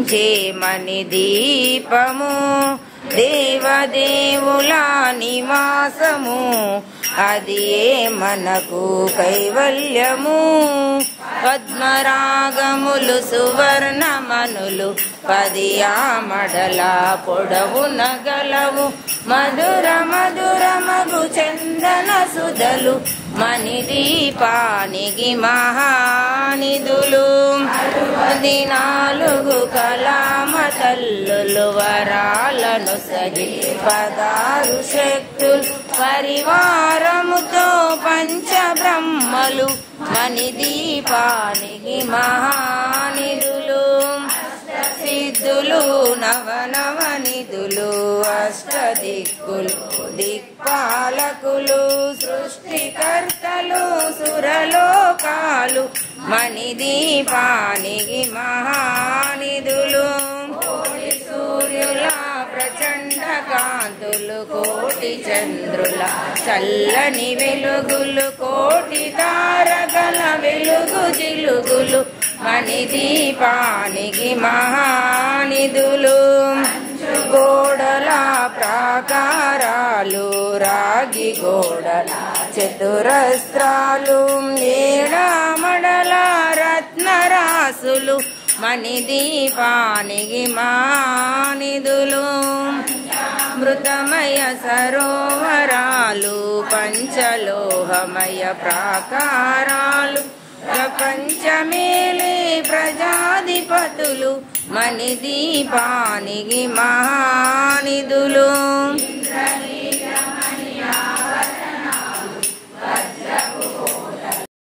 వెలిగించే మణి దీపము దేవదేవుల నివాసము అది ఏ మనకు కైవల్యము పద్మరాగములు సువర్ణమనులు 10 ఆమడల పొడవున గలవు మధుర మధురమగు చందన సుధలు మణిదీపానికి మహానిధులు 14 కళామ తల్లులు వరాలను సగి 16 శక్తులు పరివారముతో పంచబ్రహ్మలు మణిదీపానికి మహానిధులు సిద్ధులు నవనవనిధులు అష్టదిక్కులు దిక్పాలకులు సృష్టికర్తలు సురలోకాలు మణిదీపానికి మహానిధులు సూర్యుల ప్రచండ కాంతులు కోటి చంద్రుల చల్లని వెలుగులు కోటి తారకల వెలుగు జిలుగులు మణిదీపానికి మహానిధులు గోడల ప్రాకారాలు రాగి గోడల చతురస్త్రాలు 7 మడల రత్నరాసులు మణిదీపానికి మహానిధులు మృతమయ సరోవరాలు పంచలోహమయ ప్రాకారాలు ప్రపంచమేలే ప్రజాధిపతులు మణిదీపానికి మహానిధులు